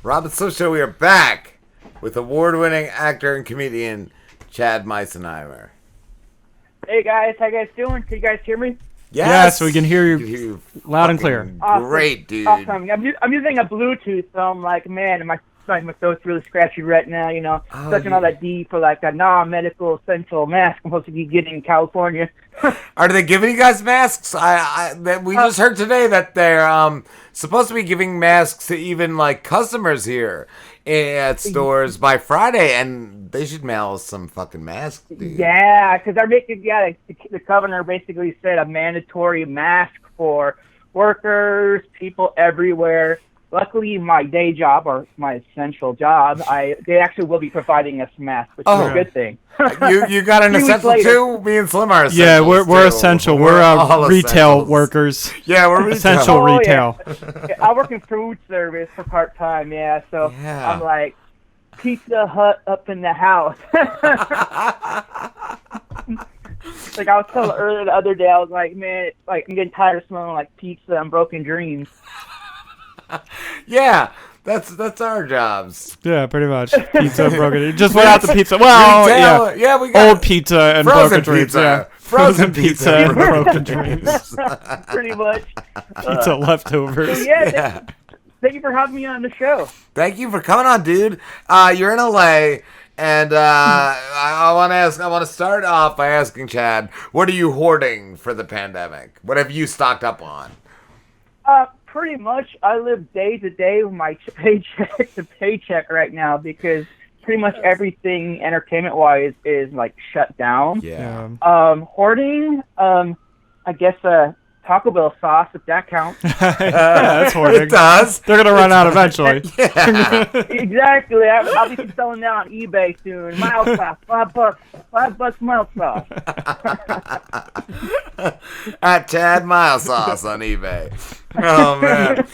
Rob and Slim Show, we are back with award-winning actor and comedian Chad Meisenheimer. Hey guys, how you guys doing? Can you guys hear me? Yes, we can hear you loud and clear. Awesome. Great, dude. Awesome. I'm using a Bluetooth, so I'm like, man, my throat's really scratchy right now, you know, sucking all that D for like a non-medical essential mask I'm supposed to be getting in California. Are they giving you guys masks? We just heard today that they're supposed to be giving masks to even like customers here at stores by Friday, and they should mail us some fucking masks, dude. Yeah, because they're making, the governor basically said a mandatory mask for workers, people everywhere. Luckily, my day job, or my essential job, they actually will be providing us masks, which is a good thing. You got an essential too? Me and Slim are essential. Yeah, we're essential. We're retail workers. Yeah, we're essential retail. Yeah, I work in food service for part-time, so I'm like, Pizza Hut up in the house. Like I was telling earlier the other day, I was like, man, like I'm getting tired of smelling like pizza and broken dreams. Yeah, that's our jobs. Yeah, pretty much. Pizza and broken. Just without the pizza. Well, retail, yeah, we got old pizza and broken dreams. Yeah, frozen pizza and broken dreams. Pretty much. Pizza leftovers. So yeah. Thank you for having me on the show. Thank you for coming on, dude. You're in LA, and I want to start off by asking Chad, what are you hoarding for the pandemic? What have you stocked up on? Pretty much, I live day to day with my paycheck to paycheck right now because pretty much everything entertainment-wise is like shut down. Yeah. Hoarding, I guess Taco Bell sauce, if that counts. Yeah, that's hoarding. It does. They're gonna run out eventually. Yeah. Exactly. I'll be selling that on eBay soon. Mild sauce, $5 mild sauce. At Chad Mild Sauce on eBay. Oh man.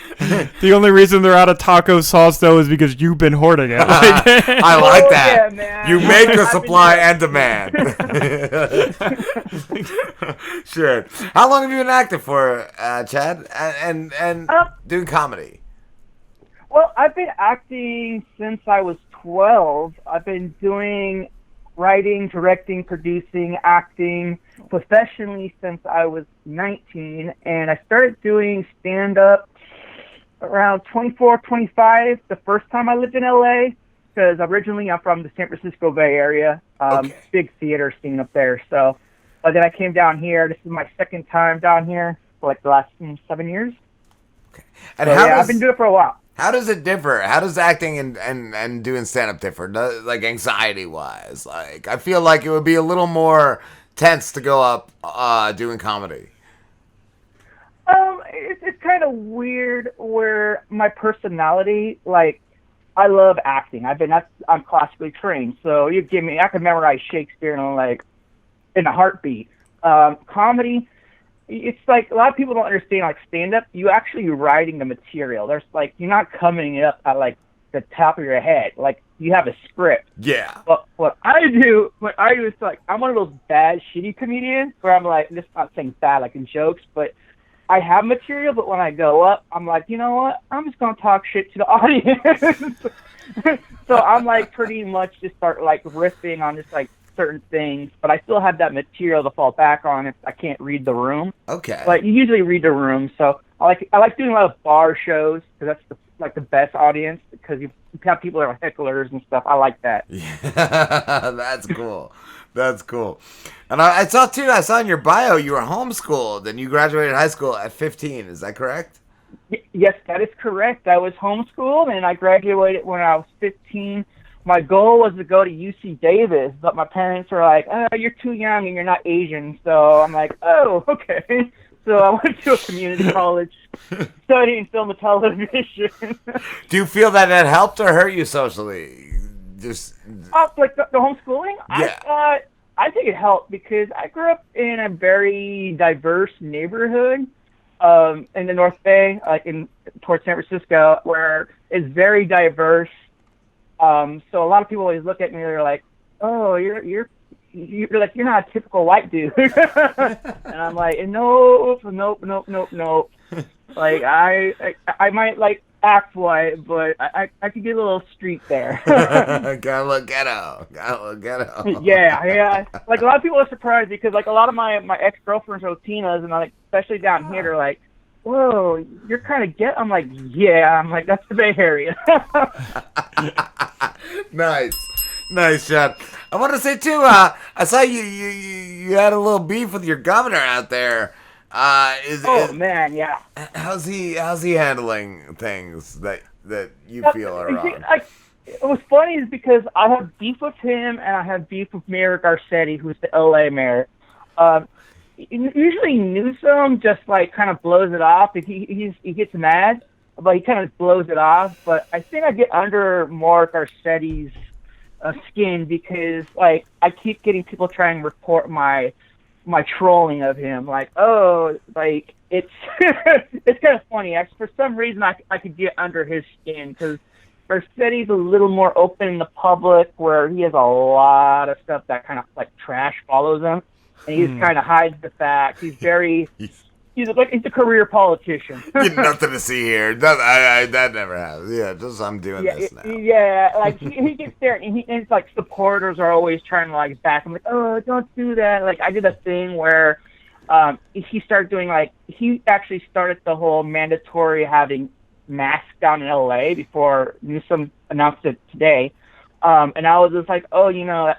The only reason they're out of taco sauce though is because you've been hoarding it. I like that. Yeah, man. You make the supply and demand. Shit. How long have you been acting for, Chad? And doing comedy? Well, I've been acting since I was 12. I've been doing writing, directing, producing, acting professionally since I was 19, and I started doing stand-up around 24, 25, the first time I lived in LA, because originally I'm from the San Francisco Bay Area, big theater scene up there, so then I came down here. This is my second time down here for like the last 7 years. Okay. And so, I've been doing it for a while. How does it differ? How does acting and doing stand-up differ? Like anxiety-wise? Like, I feel like it would be a little more tense to go up doing comedy. It's kind of weird where my personality, like, I love acting. I'm classically trained, so you give me, I can memorize Shakespeare in a heartbeat. Comedy, it's like a lot of people don't understand, like stand-up, you actually writing the material. There's like, you're not coming up at like the top of your head. Like, you have a script. Yeah. But what I do is like, I'm one of those bad, shitty comedians where I'm like, just not saying bad like in jokes, but I have material, but when I go up, I'm like, you know what? I'm just going to talk shit to the audience. So I'm like pretty much just start like riffing on just like certain things, but I still have that material to fall back on if I can't read the room. Okay. But you usually read the room, so I like doing a lot of bar shows because that's the best audience because you have people that are hecklers and stuff. I like that. Yeah, that's cool. That's cool. And I saw in your bio you were homeschooled and you graduated high school at 15. Is that correct? Yes, that is correct. I was homeschooled and I graduated when I was 15. My goal was to go to UC Davis, but my parents were like, "Oh, you're too young and you're not Asian." So I'm like, "Oh, okay." So I went to a community college studying film and television. Do you feel that helped or hurt you socially? Just like the homeschooling? Yeah. I think it helped because I grew up in a very diverse neighborhood in the North Bay, like towards San Francisco, where it's very diverse. So a lot of people always look at me, they're like, "Oh, you're like, you're not a typical white dude." And I'm like, nope. Like I might like act white, but I could get a little street there. Gotta look ghetto. Gotta look ghetto. Yeah. Like a lot of people are surprised because like a lot of my ex-girlfriends are Latinas, and like especially down here, they're like, "Whoa, you're kind of ghetto." I'm like, "Yeah." I'm like, "That's the Bay Area." Nice, John. I want to say too. I saw you had a little beef with your governor out there. Man, yeah. How's he handling things that you feel are wrong? It was funny is because I have beef with him and I have beef with Mayor Garcetti, who's the LA mayor. Usually Newsom just like kind of blows it off. If he gets mad, but he kind of blows it off. But I think I get under more Garcetti's skin because like I keep getting people trying to report my trolling of him, like, oh, like it's it's kind of funny. For some reason, I could get under his skin because Garcetti's a little more open in the public, where he has a lot of stuff that kind of like trash follows him, and he just kind of hides the facts. He's very he's a career politician. Nothing to see here. That never happens. Yeah, just I'm doing this now. Yeah, like he gets there, and it's like supporters are always trying to like back him, like, oh, don't do that. Like I did a thing where he started doing like he actually started the whole mandatory having masks down in LA before Newsom announced it today, and I was just like, oh,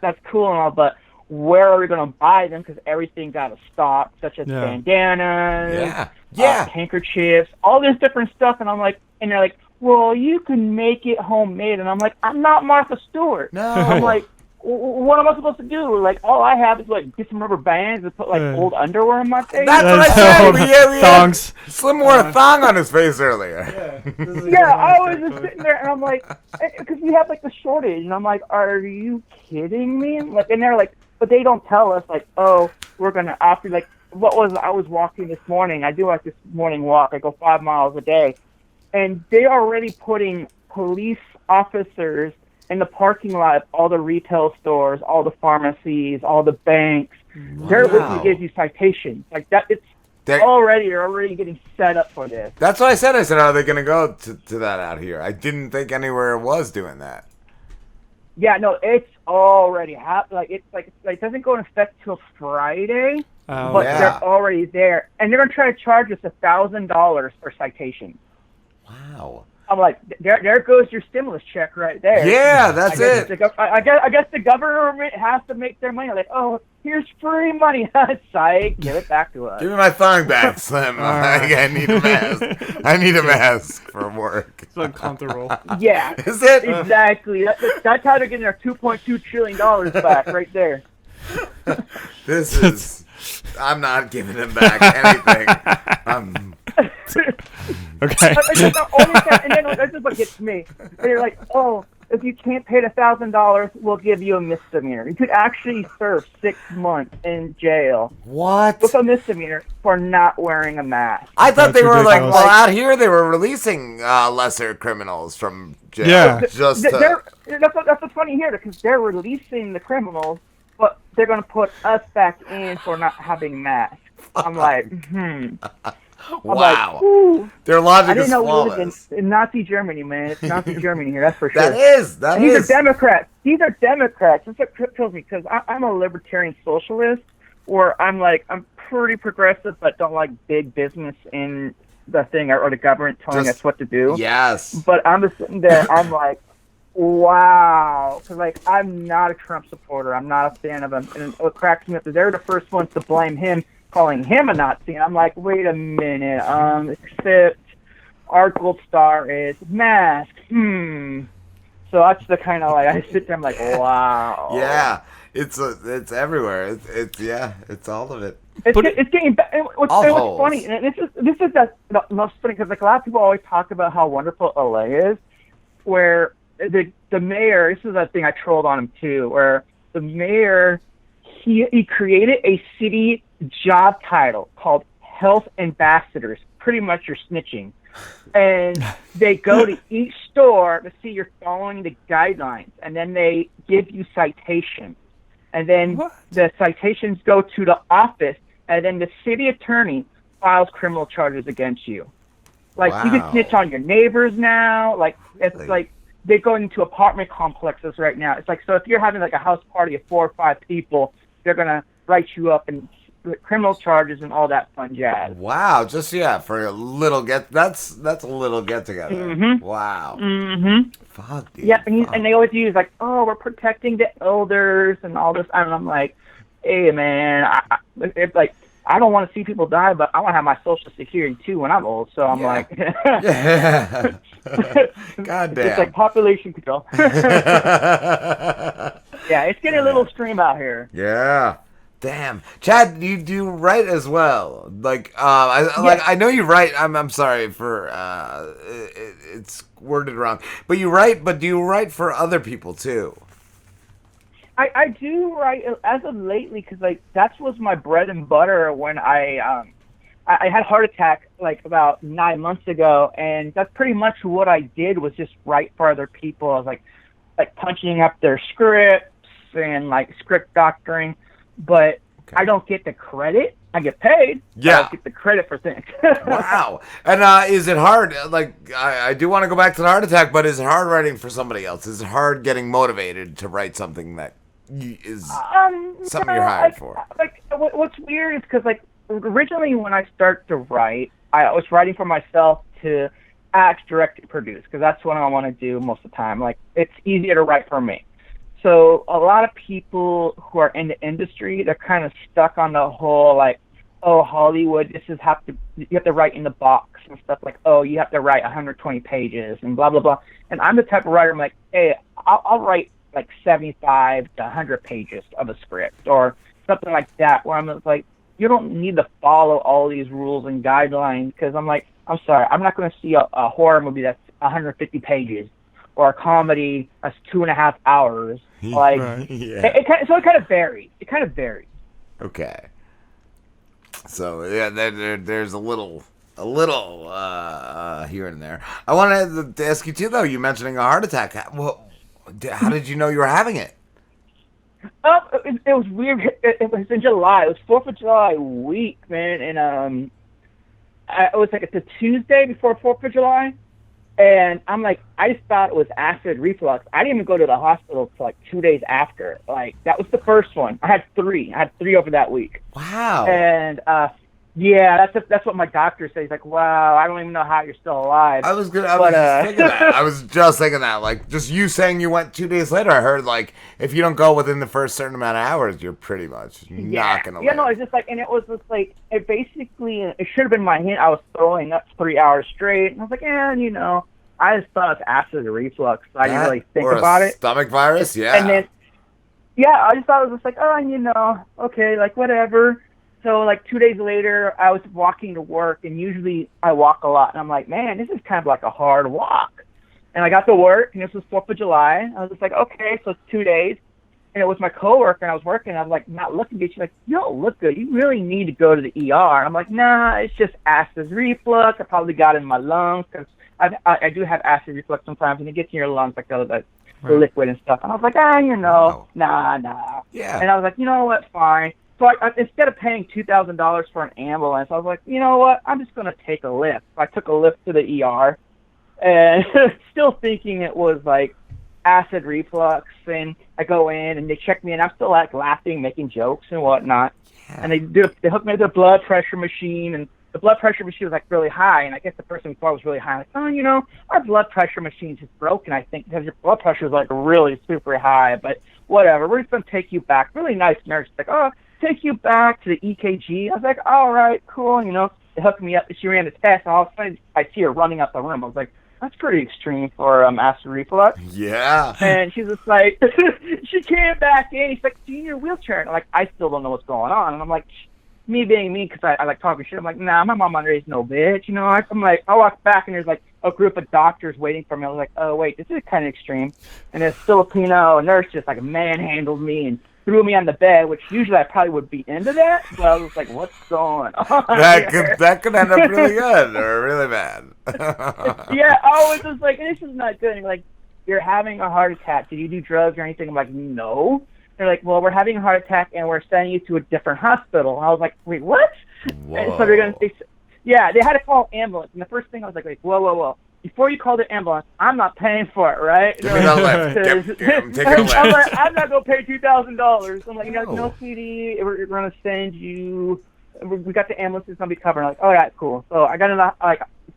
that's cool and all, but where are we going to buy them? Because everything's out of stock, such as bandanas, handkerchiefs, all this different stuff. And I'm like, and they're like, well, you can make it homemade. And I'm like, I'm not Martha Stewart. No. I'm like, what am I supposed to do? Like, all I have is like get some rubber bands and put like old underwear in my face. That's what I said. We Thongs. Slim wore a thong on his face earlier. I was just sitting there and I'm like, because we have like the shortage, and I'm like, are you kidding me? Like, and they're like, but they don't tell us, like, oh, we're going to offer, like, I was walking this morning. I do like this morning walk. I go 5 miles a day. And they're already putting police officers in the parking lot of all the retail stores, all the pharmacies, all the banks. Wow. They're looking to give you citations. Like, that, they're already getting set up for this. That's what I said. I said, are they going to go to that out here? I didn't think anywhere was doing that. Yeah, no, it's already happened. Like it doesn't go in effect till Friday, but they're already there, and they're gonna try to charge us $1,000 for citations. Wow. I'm like, there goes your stimulus check right there. Yeah, that's it. I guess the government has to make their money. Like, oh, here's free money. Psych, give it back to us. Give me my thong back, Slim. I need a mask. I need a mask for work. It's uncomfortable. Yeah. Is it? Exactly. That's how they're getting their $2.2 trillion back right there. This is... I'm not giving them back anything. Okay. And then this is what gets me. They're like, oh, if you can't pay the $1,000, we'll give you a misdemeanor. You could actually serve 6 months in jail. What? With a misdemeanor for not wearing a mask. I thought they were like, well, out here they were releasing lesser criminals from jail. Yeah. That's what's funny here, because they're releasing the criminals, but they're going to put us back in for not having masks. I'm like, Wow. Like, their logic is flawless. I didn't know we lived in Nazi Germany, man. It's Nazi Germany here, that's for sure. These are Democrats. These are Democrats. That's what kills me, because I'm a libertarian socialist, where I'm pretty progressive, but don't like big business in the thing or the government telling us what to do. Yes. But I'm just sitting there, I'm like, wow. Because, I'm not a Trump supporter. I'm not a fan of him. And what cracks me up is they're the first ones to blame him, calling him a Nazi. And I'm like, wait a minute. Except our gold star is mask. So that's the kind of I sit there. I'm like, wow. Yeah, it's everywhere. It's all of it. It's getting back. What's funny? And this is the most funny, because a lot of people always talk about how wonderful LA is, where the mayor. This is a thing I trolled on him too, where the mayor he created a city job title called Health Ambassadors. Pretty much you're snitching. And they go to each store to see you're following the guidelines, and then they give you citations. And then the citations go to the office, and then the city attorney files criminal charges against you. Like, you can Wow. snitch on your neighbors now. Like, it's Really? like they go into apartment complexes right now. It's like, so if you're having like a house party of 4 or 5 people, they're gonna write you up and criminal charges and all that fun jazz. Wow, just for a little that's a little get together. Mhm. Wow. Mm-hmm. Fuck, dude. Yeah, and fuck. they always use like, oh, we're protecting the elders and all this. And I'm like, hey, man, it's like, I don't want to see people die, but I want to have my Social Security too when I'm old. So I'm like, Yeah. God damn. it's like population control. Yeah, it's getting a little extreme out here. Yeah. Damn. Chad, you do write as well. Like I know you write. I'm sorry for it's worded wrong. But you write, but do you write for other people too? I do write as of lately because like that was my bread and butter when I had a heart attack like about 9 months ago, and that's pretty much what I did was just write for other people. I was like punching up their scripts and like script doctoring, but I don't get the credit. I get paid. Yeah. I don't get the credit for things. Wow. And is it hard? Like, I do want to go back to the heart attack, but is it hard writing for somebody else? Is it hard getting motivated to write something that is something you're hired for? Like, what's weird is because, like, originally when I started to write, I was writing for myself to act, direct, and produce, because that's what I want to do most of the time. Like, it's easier to write for me. So a lot of people who are in the industry, they're kind of stuck on the whole, like, oh, Hollywood, you have to write in the box and stuff, like, oh, you have to write 120 pages and blah, blah, blah. And I'm the type of writer, I'm like, hey, I'll write like 75 to 100 pages of a script or something like that, where I'm just like, you don't need to follow all these rules and guidelines, because I'm like, I'm sorry, I'm not going to see a horror movie that's 150 pages or a comedy that's 2.5 hours. Like, Yeah. it kind of varies. It kind of varies. Okay. So yeah, there's a little here and there. I wanted to ask you too, though. You mentioning a heart attack. How did you know you were having it? It was weird. It was in July. It was 4th of July week, man, and it was like it's a Tuesday before 4th of July. And I'm like, I just thought it was acid reflux. I didn't even go to the hospital for like 2 days after. Like, that was the first one. I had three over that week. Wow. And yeah, that's what my doctor said. He's like, wow, I don't even know how you're still alive. I was just thinking that. I was just thinking that. Like, just you saying you went 2 days later, I heard, like, if you don't go within the first certain amount of hours, you're pretty much not going to live. Yeah, no, it's just like, and it was just like, it should have been my hint. I was throwing up 3 hours straight. And I was like, I just thought it's acid reflux. I didn't really think about it. Stomach virus, yeah. And then, I just thought it was just like, okay, like, whatever. So, like, 2 days later, I was walking to work, and usually I walk a lot. And I'm like, man, this is kind of like a hard walk. And I got to work, and this was 4th of July. I was just like, okay, so it's 2 days. And it was my coworker, and I was working. And I was like, not looking good. She's like, you don't look good. You really need to go to the ER. I'm like, nah, it's just acid reflux. I probably got it in my lungs, because I do have acid reflux sometimes, and it gets in your lungs, like the liquid and stuff. And I was like, nah. Yeah. And I was like, you know what, fine. So I instead of paying $2,000 for an ambulance, I was like, you know what, I'm just going to take a lift. I took a lift to the ER, and still thinking it was like acid reflux. And I go in, and they check me, and I'm still like laughing, making jokes and whatnot. Yeah. And they hooked me to the blood pressure machine, and the blood pressure machine was like really high. And I guess the person thought it was really high. Like, oh, our blood pressure machine's just broken, I think, because your blood pressure is like really super high. But whatever, we're just going to take you back. Really nice nurse. Like, oh, take you back to the EKG. I was like, all right, cool. They hooked me up. She ran the test, and all of a sudden I see her running out the room. I was like, that's pretty extreme for acid reflux. Yeah. And she's just like, she came back in. She's like, do you need a wheelchair? And I'm like, I still don't know what's going on. And I'm like, me being me, because I like talking shit. I'm like, nah, my mom raised no bitch. I'm like, I walk back, and there's like a group of doctors waiting for me. I was like, oh, wait, this is kind of extreme. And this Filipino nurse just like manhandled me and threw me on the bed, which usually I probably would be into that, but I was like, what's going on? That could end up really good or really bad. Yeah, I was just like, this is not good. And like, you're having a heart attack. Did you do drugs or anything? I'm like, no. They're like, well, we're having a heart attack, and we're sending you to a different hospital. And I was like, wait, what? Whoa. And so they're going to say, Yeah, they had to call an ambulance, and the first thing I was like, whoa. Before you call the ambulance, I'm not paying for it, right? Give me that lift. Take a lift. I'm not going to pay $2,000. I'm like, no, sweetie, we're going to send you. We got the ambulance. It's going to be covered. I'm like, all right, cool. So I got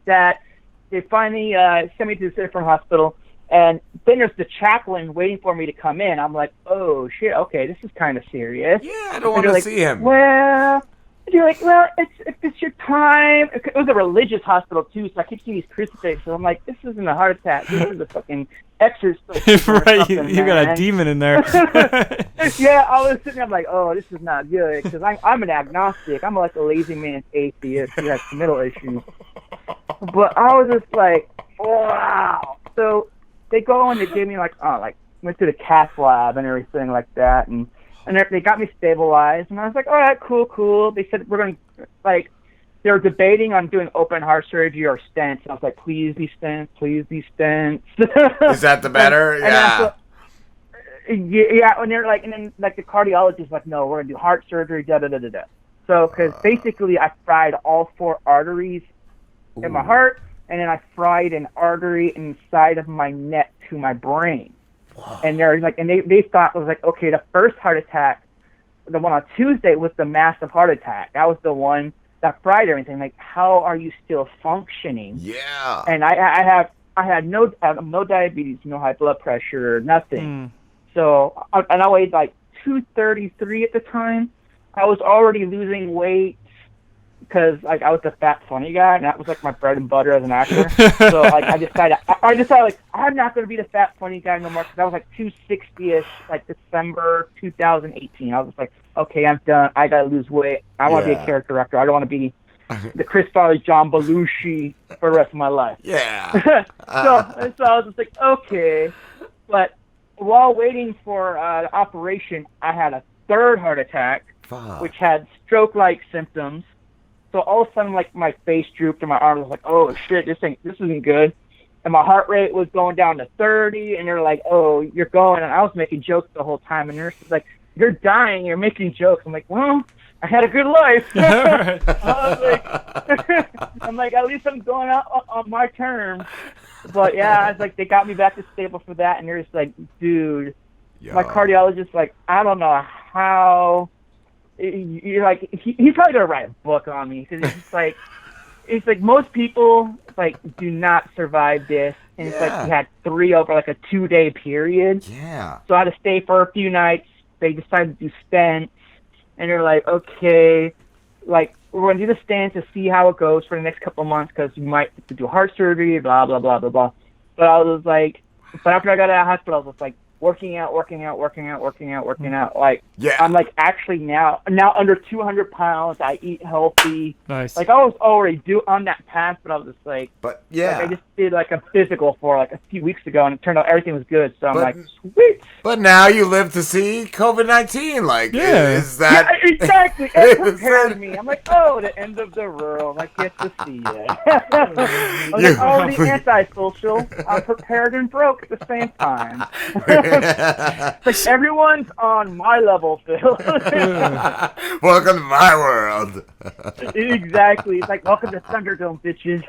that. They finally sent me to the different hospital, and then there's the chaplain waiting for me to come in. I'm like, oh, shit, okay, this is kind of serious. Yeah, I don't want to see him. Well... You're like, well, it's your time. It was a religious hospital, too, so I keep seeing these crucifixes. So I'm like, this isn't a heart attack. This is a fucking exorcist. Right, you got a demon in there. Yeah, I was sitting there, I'm like, oh, this is not good, because I'm an agnostic. I'm like a lazy man's atheist who has middle issues. But I was just like, wow. So they go and they gave me, went to the cath lab and everything like that, and they got me stabilized, and I was like, all right, cool. They said we're going to, they were debating on doing open heart surgery or stents. And I was like, please be stents. Is that the better? Yeah. Yeah, and they're like, and then the cardiologist was like, no, we're going to do heart surgery, da-da-da-da-da. So, because basically I fried all 4 arteries in my heart, and then I fried an artery inside of my neck to my brain. Wow. And they're like, and they thought it was like, okay, the first heart attack, the one on Tuesday, was the massive heart attack. That was the one that fried everything. Like, how are you still functioning? Yeah. And I had no diabetes, no high blood pressure, nothing. So, and I weighed like 233 at the time. I was already losing weight because I was the fat funny guy, and that was like my bread and butter as an actor. So I decided I'm not going to be the fat funny guy no more, because I was like 260ish like December 2018. I was just like, okay, I'm done. I got to lose weight. I want to be a character actor. I don't want to be the Chris Farley, John Belushi for the rest of my life. Yeah. So I was just like, okay. But while waiting for the operation, I had a third heart attack, which had stroke-like symptoms. So all of a sudden, like, my face drooped and my arm was like, oh, shit, this isn't good. And my heart rate was going down to 30, and they're like, oh, you're going. And I was making jokes the whole time. And the nurse was like, you're dying, you're making jokes. I'm like, well, I had a good life. I'm like, at least I'm going out on my terms. But, yeah, I was like, they got me back to stable for that. And they're just like, dude, my cardiologist, like, I don't know how... You're like, he's probably gonna write a book on me, because it's like most people do not survive this, and it's like he had 3 over like a 2-day period. Yeah. So I had to stay for a few nights. They decided to do stents, and they're like, okay, like we're gonna do the stents to see how it goes for the next couple of months, because you might have to do heart surgery, blah blah blah blah blah. But I was like, but after I got out of the hospital, I was like, working out. Like, I'm like actually now under 200 pounds. I eat healthy. Nice. Like, I was already on that path, but I was just like, I just did like a physical for like a few weeks ago, and it turned out everything was good. So I'm like, sweet. But now you live to see COVID-19. Like, is that? Yeah, exactly. It prepared me. I'm like, oh, the end of the world. I get to see it. I'm like, oh, the antisocial. I'm prepared and broke at the same time. It's like everyone's on my level, Phil. Welcome to my world. Exactly. It's like, welcome to Thunderdome, bitches.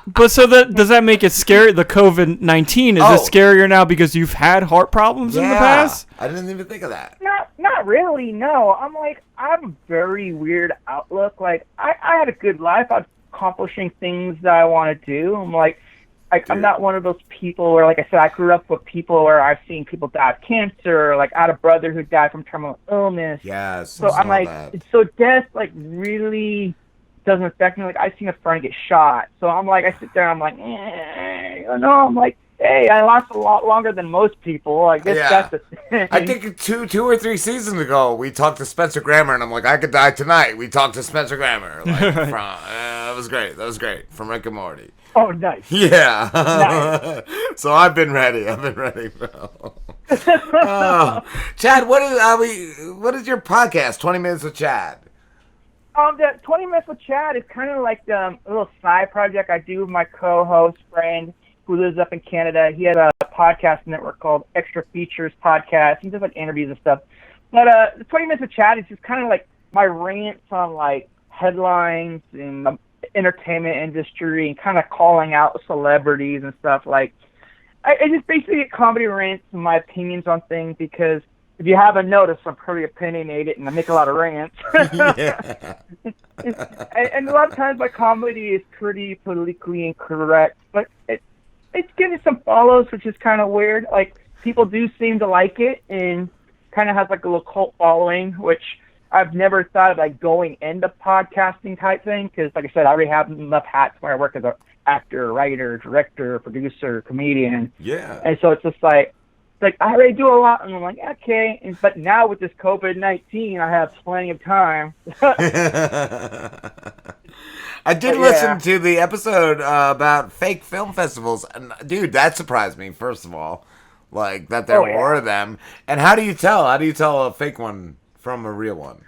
But so does that make it scary? The COVID-19, is it scarier now because you've had heart problems in the past? I didn't even think of that. Not really, no. I'm like, I have a very weird outlook. Like, I had a good life. I'm accomplishing things that I want to do. I'm like, I'm not one of those people where, like I said, I grew up with people where I've seen people die of cancer, like I had a brother who died from terminal illness. Yes. So I'm like, so death like really doesn't affect me. Like, I've seen a friend get shot. So I'm like, I sit there, I'm like, I'm like, hey, I last a lot longer than most people. I guess that's the thing. I think two or 3 seasons ago, we talked to Spencer Grammer, and I'm like, I could die tonight. We talked to Spencer Grammer. Like, that was great. From Rick and Morty. Oh, nice. Yeah. Nice. So I've been ready, bro. Chad, what is your podcast, 20 Minutes with Chad? The 20 Minutes with Chad is kind of like a little side project I do with my co-host friend who lives up in Canada. He has a podcast network called Extra Features Podcast. He does like interviews and stuff. But the 20 Minutes with Chad is just kind of like my rants on like headlines and entertainment industry and kind of calling out celebrities and stuff. Like, I just basically get comedy rants and my opinions on things because if you haven't noticed, I'm pretty opinionated and I make a lot of rants. and a lot of times my comedy is pretty politically incorrect, but it's getting some follows, which is kind of weird. Like, people do seem to like it and kind of has like a little cult following, which I've never thought of like going into podcasting type thing because, like I said, I already have enough hats where I work as an actor, writer, director, producer, comedian. Yeah. And so it's just like I already do a lot, and I'm like, okay. But now with this COVID-19, I have plenty of time. I did listen to the episode about fake film festivals, and dude, that surprised me. First of all, like that there were them. And how do you tell? How do you tell a fake one from a real one?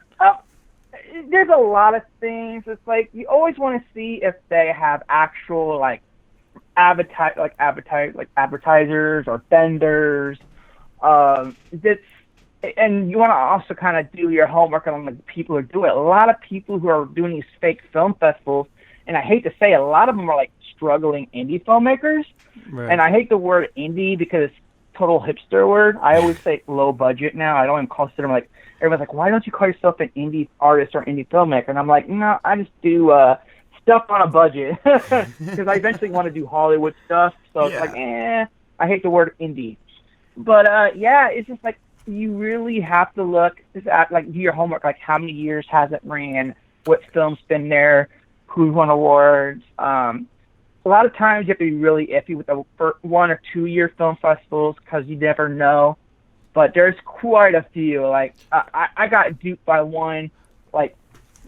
There's a lot of things. It's like you always want to see if they have actual like advertisers or vendors. And you want to also kind of do your homework on the people who do it. A lot of people who are doing these fake film festivals, and I hate to say it, a lot of them are like struggling indie filmmakers. Right. And I hate the word indie because it's total hipster word. I always say low budget now. I don't even consider them like, everyone's like, why don't you call yourself an indie artist or indie filmmaker? And I'm like, no, I just do stuff on a budget because I eventually want to do Hollywood stuff. So it's like, I hate the word indie. But it's just like you really have to look at like do your homework, like how many years has it ran, what film's been there, who won awards. A lot of times you have to be really iffy with the 1 or 2 year film festivals because you never know. But there's quite a few. Like I got duped by one like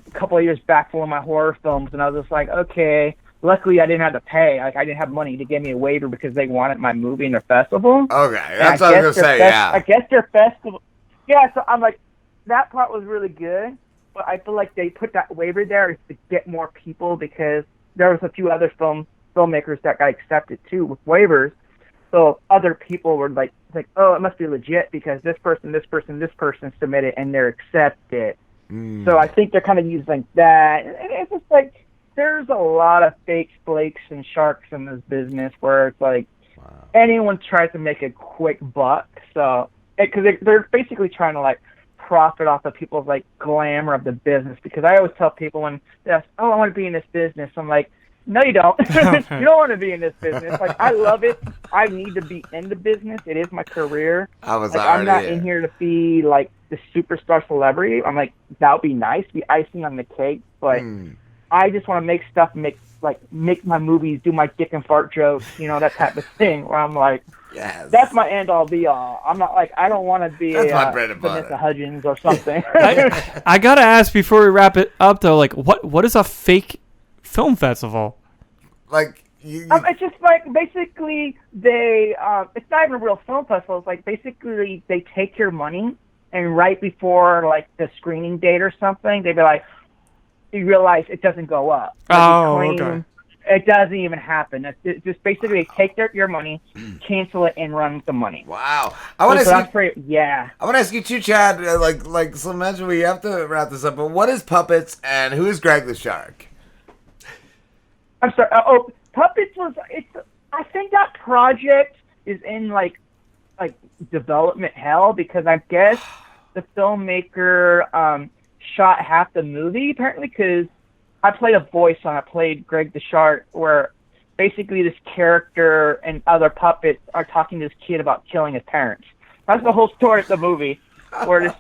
a couple of years back for one of my horror films, and I was just like, okay. Luckily, I didn't have to pay. Like I didn't have money to give me a waiver because they wanted my movie in their festival. Okay, that's what I was gonna say. I guess their festival. Yeah, so I'm like, that part was really good, but I feel like they put that waiver there to get more people because there was a few other filmmakers that got accepted too with waivers. So other people were like, oh, it must be legit because this person submitted and they're accepted. So I think they're kind of using that. And it's just like, there's a lot of fake flakes and sharks in this business where it's like anyone tries to make a quick buck. So, because they're basically trying to like profit off of people's like glamour of the business. Because I always tell people when they ask, oh, I want to be in this business. I'm like, no, you don't. You don't want to be in this business. Like, I love it. I need to be in the business. It is my career. I'm not in here to be like the superstar celebrity. I'm like, that would be nice, be icing on the cake, but I just want to make stuff, make my movies, do my dick and fart jokes, that type of thing. Where I'm like, that's my end all be all. I'm not like, I don't want to be Vanessa Hudgens or something. I gotta ask before we wrap it up though, like what is a fake film festival? Like it's just like basically they it's not even a real film festival. It's like basically they take your money and right before like the screening date or something, they'd be like, you realize it doesn't go up. Okay. It doesn't even happen. It's just basically they take your money, cancel it, and run with the money. Wow. I want to ask you too, Chad. So imagine we have to wrap this up. But what is Puppets and who is Greg the Shark? I'm sorry. Puppets was. I think that project is in like development hell because I guess the filmmaker shot half the movie apparently because I played a voice on it. I played Greg the Shark where basically this character and other puppets are talking to this kid about killing his parents. That's the whole story of the movie where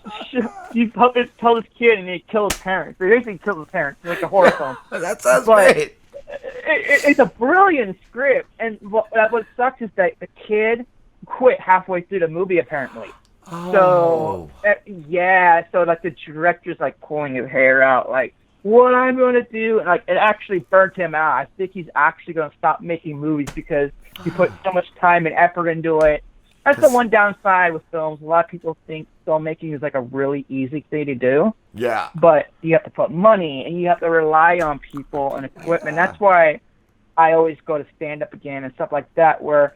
these puppets tell this kid and they kill his parents. They basically kill his parents. It's like a horror film. That sounds great. It's a brilliant script, and what sucks is that the kid quit halfway through the movie apparently. So like the director's like pulling his hair out, like what I'm going to do, and like it actually burnt him out. I think he's actually going to stop making movies because he put so much time and effort into it. That's the one downside with films. A lot of people think filmmaking is like a really easy thing to do. Yeah. But you have to put money and you have to rely on people and equipment. That's why I always go to stand-up again and stuff like that where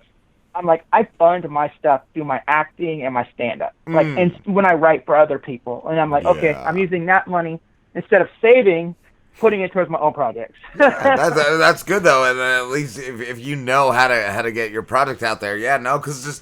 I'm like, I fund my stuff through my acting and my stand-up. Like, and when I write for other people. And I'm like, okay, I'm using that money instead of saving putting it towards my own projects. That's good though, and at least if you know how to get your product out there, because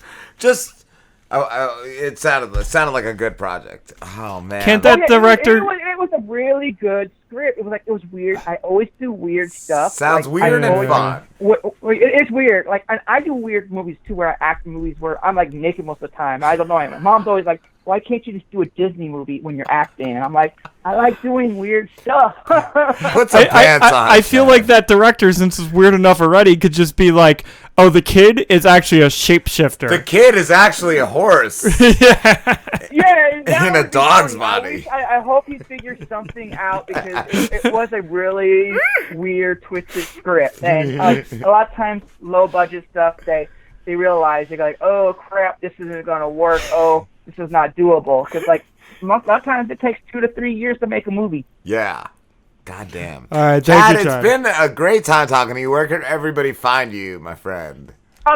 it sounded like a good project. Oh man, Can't that director? It was a really good script. It was weird. I always do weird stuff. Sounds weird and fun. It's weird. Like I do weird movies too, where I act in movies where I'm like naked most of the time. I don't know. My mom's always like, "Why can't you just do a Disney movie when you're acting?" And I'm like, I like doing weird stuff. Put some pants on. I feel like that director, since it's weird enough already, could just be like, "Oh, the kid is actually a shapeshifter. The kid is actually a horse." Yeah, in a dog's body. I hope he figures something out, because it was a really weird, twisted script. And a lot of times, low budget stuff, they realize, they're like, "Oh crap, this isn't gonna work. Oh, this is not doable." Because like a lot of times, it takes 2 to 3 years to make a movie. Yeah. God damn. All right, Chad, it's been a great time talking to you. Where can everybody find you, my friend?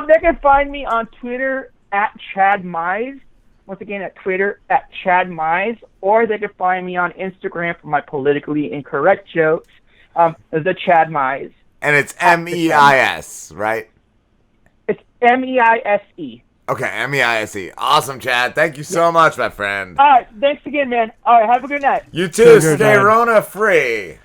They can find me on Twitter at Chad Mize. Once again, at Twitter at Chad Mize, or they can find me on Instagram for my politically incorrect jokes. The Chad Mize. And it's MEIS, right? It's MEISE. Okay, MEISE. Awesome, Chad. Thank you so much, my friend. All right, thanks again, man. All right, have a good night. You too. Stay Rona free.